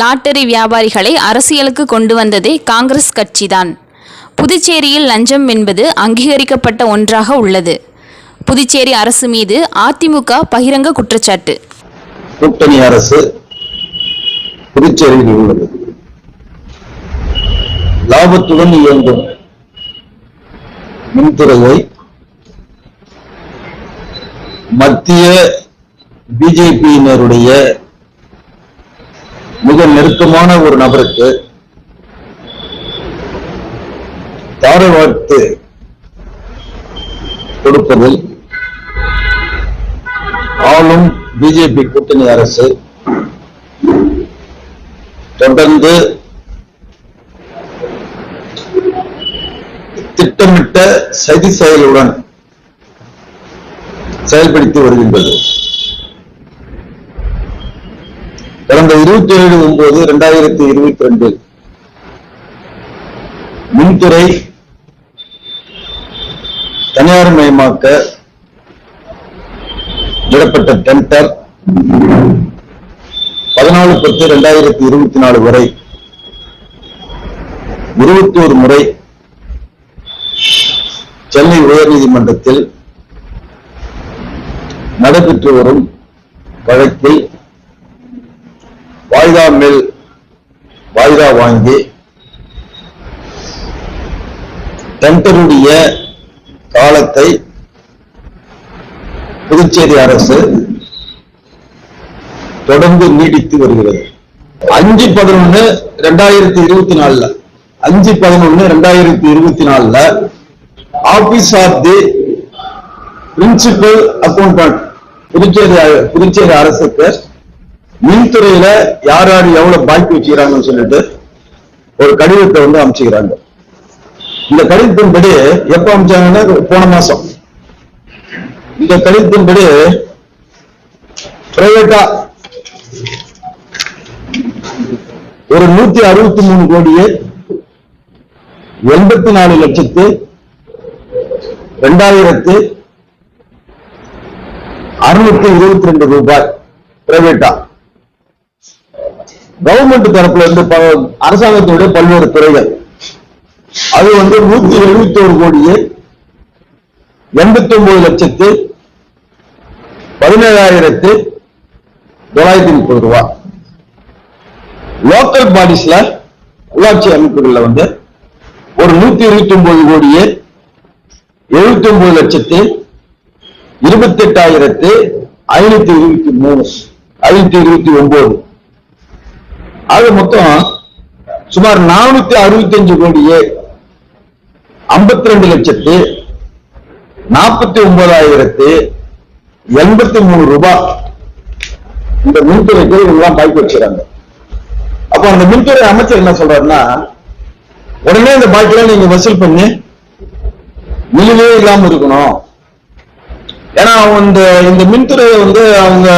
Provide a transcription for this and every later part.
Lottery வியாபாரிகளை அரசியலுக்கு கொண்டு வந்ததே காங்கிரஸ் கட்சிதான். புதுச்சேரியில் லஞ்சம் என்பது அங்கீகரிக்கப்பட்ட ஒன்றாக உள்ளது. புதுச்சேரி அரசு மீது அதிமுக பகிரங்க குற்றச்சாட்டு. கூட்டணி அரசு புதுச்சேரியில் உள்ளது. லாபத்துடன் இயங்கும் மின்துறையை மத்திய பிஜேபியினருடைய மிக நெருக்கமான ஒரு நபருக்கு தாரை வார்த்து கொடுப்பதில் ஆளும் பிஜேபி கூட்டணி அரசு தொடர்ந்து திட்டமிட்ட சதி செயலுடன் செயல்படுத்தி வருகின்றது. கடந்த 27/9/2022 மின்துறை தனியார் மயமாக்க விடப்பட்ட டெண்டர் 14/10/2024 வரை 21 முறை சென்னை உயர்நீதிமன்றத்தில் நடைபெற்று வரும் வழக்கில் வாய்தா மேல் வாய்தா வாங்கி டெண்டருடைய காலத்தை புதுச்சேரி அரசு தொடர்ந்து நீடித்து வருகிறது. 5/11/2024 5/11/2024 office of the principal accountant Puducherry அரசுக்கு மின்துறையில யார் யார் எவ்வளவு பாக்கி வச்சுக்கிறாங்கன்னு சொல்லிட்டு ஒரு கடிதத்தை அமைச்சுக்கிறாங்க. இந்த கடிதத்தின்படி எப்ப அமைச்சாங்கன்னா போன மாசம். இந்த கடிதத்தின்படி பிரைவேட்டா ஒரு 183,84,622 ரூபாய் பிரைவேட்டா. கவர்மெண்ட் தரப்புல இருந்து அரசாங்கத்தினுடைய பல்வேறு துறைகள் அது 171,89,17,930 ரூபாய். லோக்கல் பாடிஸ்ல உள்ளாட்சி அமைப்புகள்ல ஒரு 129,28,529 ஆக மொத்தம் சுமார் 465,52,49,083 ரூபாய் இந்த மின்துறைக்கு எல்லாம் பாய்க்கு வச்சுறாங்க. அப்ப அந்த மின்துறை அமைச்சர் என்ன சொல்றாருன்னா, உடனே இந்த பாக்கியெல்லாம் நீங்க வசூல் பண்ணி நிலுவே இல்லாம இருக்கணும். ஏன்னா இந்த மின்துறையை அவங்க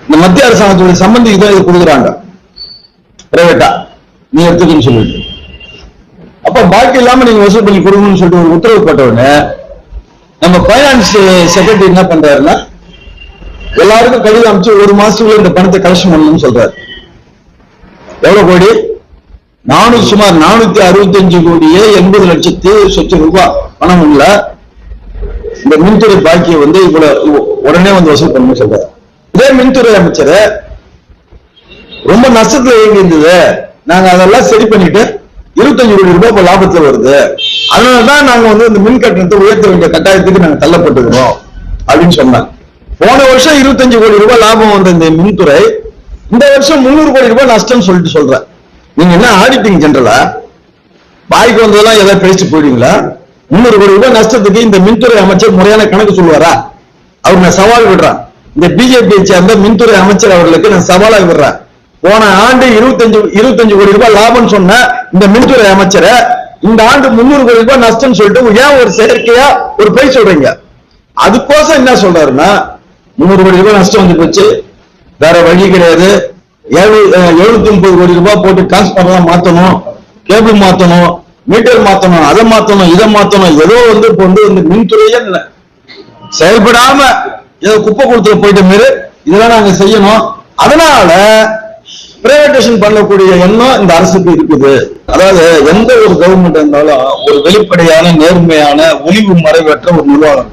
இந்த மத்திய அரசாங்கத்துடைய சம்பந்திக்கு தான் இதை கொடுக்குறாங்க பிரைவேட்டா நீ எடுத்துக்கன்னு சொல்லிட்டு. அப்ப பாக்கி இல்லாம நீங்க வசூல் பண்ணி கொடுக்கணும்னு சொல்லிட்டு ஒரு உத்தரவு போட்டவுடனே நம்ம பைனான்ஸ் செக்ரட்டரி என்ன பண்றாருன்னா, எல்லாருக்கும் கடிதம் அமைச்சு ஒரு மாசத்துக்குள்ள இந்த பணத்தை கலெக்ஷன் பண்ணணும்னு சொல்றாரு. எவ்வளவு கோடி? சுமார் 465,80,00,00,000 ரூபாய் பணம் உள்ள இந்த மின்துறை பாக்கியை இவ்வளவு உடனே வசூல் பண்ணணும்னு சொல்றாரு. இதே மின்துறை அமைச்சர் ரொம்ப நஷ்டத்துல இயங்கி இருந்தது, நாங்க அதெல்லாம் சரி பண்ணிட்டு 25 கோடி ரூபாய் இப்ப லாபத்துல வருது, அதனாலதான் நாங்க இந்த மின் கட்டணத்தை உயர்த்த வேண்டிய கட்டாயத்துக்கு நாங்க தள்ளப்பட்டுக்கிறோம் அப்படின்னு சொன்னாங்க. போன வருஷம் 25 கோடி ரூபாய் லாபம் வந்த இந்த மின்துறை இந்த வருஷம் 300 கோடி ரூபாய் நஷ்டம் சொல்லிட்டு சொல்ற. நீங்க என்ன ஆடிட்டிங் ஜெனரலா? பாய்க்கு வந்ததெல்லாம் ஏதாவது பேசிட்டு போயிடுவீங்களா? 300 கோடி ரூபாய் நஷ்டத்துக்கு இந்த மின்துறை அமைச்சர் முறையான கணக்கு சொல்லுவாரா? அவர் நான் சவால் விடுறேன். இந்த பிஜேபியை சேர்ந்த மின்துறை அமைச்சர் அவர்களுக்கு நான் சவாலாக விடுறேன். போன ஆண்டு 25 கோடி ரூபாய் லாபம் சொன்ன இந்த மின்துறை அமைச்சரை இந்த ஆண்டு 300 கோடி ரூபாய் நஷ்டம் சொல்லிட்டு ஏன் ஒரு செயற்கையா ஒரு பொய் சொல்றீங்க? அதுக்கோசம் என்ன சொல்றாருன்னா, 300 கோடி ரூபாய் நஷ்டம் வந்து போச்சு, வேற வழி கிடையாது, 730 கோடி ரூபாய் போட்டு டிரான்ஸ்பார்மர் மாத்தணும், கேபிள் மாத்தணும், மீட்டர் மாத்தணும், அதை மாத்தணும், இதை மாத்தணும், ஏதோ இப்ப இந்த மின்துறையே செயல்படாம ஏதோ குப்பை கொடுத்துல போயிட்ட மாரி இதெல்லாம் நாங்க செய்யணும், அதனால பிரைவேடைசேஷன் பண்ணக்கூடிய எண்ணம் இந்த அரசுக்கு இருக்குது. அதாவது எந்த ஒரு கவர்மெண்ட் இருந்தாலும் ஒரு வெளிப்படையான நேர்மையான ஒளிவு மறைவற்ற ஒரு நிர்வாகம்.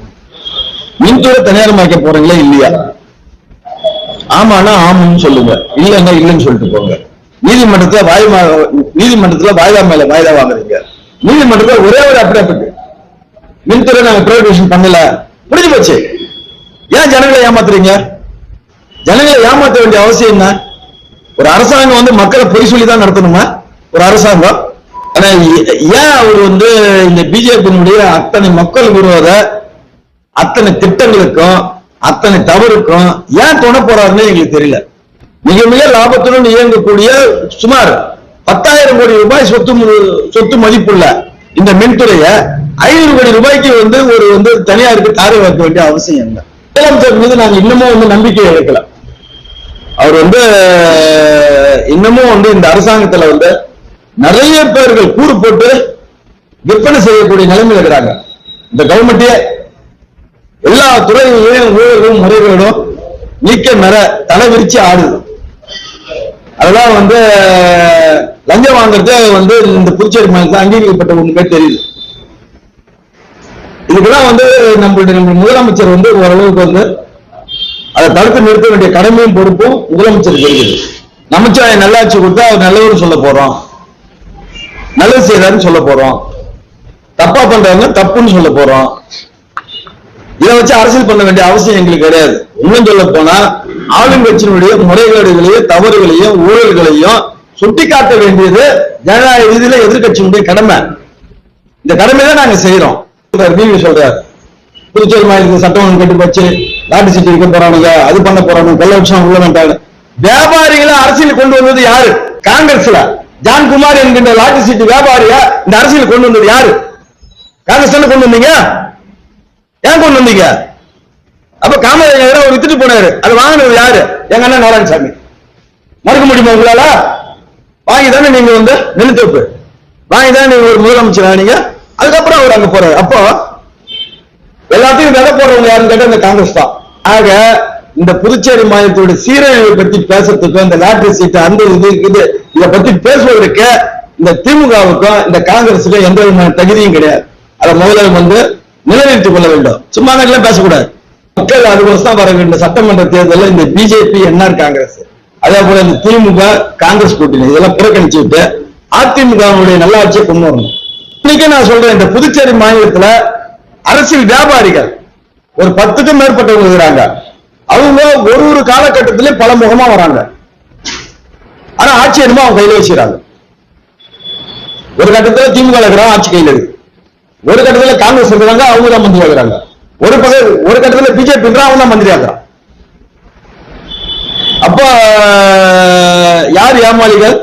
மின்துறை தனியார்மயக்க போறீங்களா இல்லையா? ஆமானா ஆமான்னு சொல்லுங்க, இல்லைன்னா இல்லைன்னு சொல்லிட்டு போங்க. நீதிமன்றத்துல வாய்தா மேல வாய்தா வாங்குறீங்க. நீதிமன்றத்துல ஒரே ஒரு அப்டேட், மின்துறை நாங்க பிரைவேடைசேஷன் பண்ணல, முடிஞ்சு போச்சு. ஏன் ஜனங்களை ஏமாத்துறீங்க? ஜனங்களை ஏமாற்ற வேண்டிய அவசியம் என்ன? ஒரு அரசாங்கம் வந்து மக்களை பொய் சொல்லி தான் நடத்தணுமா ஒரு அரசாங்கம்? ஆனா ஏன் அவர் வந்து இந்த பிஜேபியினுடைய அத்தனை மக்கள் விரோத அத்தனை திட்டங்களுக்கும் அத்தனை தவறுக்கும் ஏன் துணை போறாருன்னு எங்களுக்கு தெரியல. மிக மிக லாபத்துடன் இயங்கக்கூடிய சுமார் 10,000 கோடி ரூபாய் சொத்து மதிப்புள்ள இந்த மின்துறைய 500 கோடி ரூபாய்க்கு வந்து தனியாருக்கு தாரை வைக்க வேண்டிய அவசியம் இல்லை. முதலமைச்சர் மீது நாங்க இன்னமும் நம்பிக்கை இழக்கல. அவர் இன்னமும் இந்த அரசாங்கத்துல நிறைய பேர்கள் கூறு போட்டு விற்பனை செய்யக்கூடிய நிலைமையில் இருக்கிறாங்க. இந்த கவர்மெண்டே எல்லா துறையிலையும் ஊழலும் முறைகளும் நீக்க மேல தலை விரிச்சு ஆடுது. அதெல்லாம் லஞ்சம் வாங்குறது இந்த புதுச்சேரி மாநிலத்தில் அங்கீகரிக்கப்பட்ட ஒண்ணுமே தெரியுது. இதுக்கெல்லாம் நம்மளுடைய முதலமைச்சர் ஓரளவுக்கு அதை தடுத்து நிறுத்த வேண்டிய கடமையும் பொறுப்பும் முதலமைச்சருக்கு இருக்குது. நமச்சிவாய நல்லாட்சி கொடுத்தா அவர் நல்லவரும் சொல்ல போறோம், நல்லது செய்யறாருன்னு சொல்ல போறோம், தப்பா பண்றவங்க தப்புன்னு சொல்ல போறோம். இதை வச்சு அரசியல் பண்ண வேண்டிய அவசியம் எங்களுக்கு கிடையாது. இன்னும் சொல்ல போனா ஆளுங்கட்சியினுடைய முறைகேடுகளையும் தவறுகளையும் ஊழல்களையும் சுட்டிக்காட்ட வேண்டியது ஜனநாயக ரீதியில எதிர்கட்சியினுடைய கடமை. இந்த கடமை தான் நாங்க செய்யறோம். சொல்றாரு புதுச்சேரி மாநிலத்தில் சட்டம் கட்டு வச்சு லாட்டி சீட்டு வைக்க போறானுங்க, அது பண்ண போறானுங்க, கொள்ள வருஷம் உள்ள வேண்டாங்க. வியாபாரிகளை அரசியல் கொண்டு வந்தது யாரு? காங்கிரஸ்ல ஜான்குமார் என்கின்ற லாட்டி சீட்டு வியாபாரியா இந்த அரசியல் கொண்டு வந்தது யாரு? காங்கிரஸ் கொண்டு வந்தீங்க. ஏன் கொண்டு வந்தீங்க? அப்ப காமராஜர் வித்துட்டு போனாரு, அது வாங்கினது யாரு? எங்க அண்ணன் நாராயணசாமி. மறுக்க முடியுமா உங்களால? வாங்கிதானே நீங்க நிலத்தொப்பு வாங்கிதானே நீங்க ஒரு முதலமைச்சர் ஆனீங்க. அதுக்கப்புறம் அவர் அங்க போறாரு. அப்போ எல்லாத்தையும் விலை போடுறவங்க யாருன்னு கேட்டா இந்த காங்கிரஸ் தான். ஆக இந்த புதுச்சேரி மாநிலத்தோட சீரழிவை பத்தி பேசுறதுக்கும் இந்த லாட்டரி சீட்டு அந்த இதை பத்தி பேசுவதற்கு இந்த திமுகவுக்கும் இந்த காங்கிரஸுக்கும் எந்த விதமான தகுதியும் கிடையாது. அதை முதல்ல நிலைநிறுத்திக் கொள்ள வேண்டும். சும்மா எல்லாம் பேசக்கூடாது. மக்கள் 6 வருஷம் வர வேண்டிய சட்டமன்ற தேர்தலில் இந்த பிஜேபி என்ஆர் காங்கிரஸ் அதே போல இந்த திமுக காங்கிரஸ் கூட்டணி இதெல்லாம் புறக்கணிச்சு விட்டு அதிமுகவுடைய நல்லாட்சியை கொண்டு வரணும். இன்னைக்கு நான் சொல்றேன், இந்த புதுச்சேரி மாநிலத்துல அரசியல் வியாபாரிகள் ஒரு 10க்கும் மேற்பட்டவங்க இருக்கிறாங்க. அவங்க ஒரு காலகட்டத்திலே பல முகமா வராங்க. ஆனா ஆட்சி என்னமோ அவங்க கையில வச்சுக்கிறாங்க. ஒரு கட்டத்துல திமுக இருக்கிறாங்க, ஆட்சி கையில இருக்கு. ஒரு கட்டத்துல காங்கிரஸ் இருக்கிறாங்க, அவங்க தான் மந்திரி ஆகிறாங்க. ஒரு கட்டத்துல பிஜேபி அவங்க தான் மந்திரி ஆகிறாங்க. அப்ப யார் ஏமாளிகள்?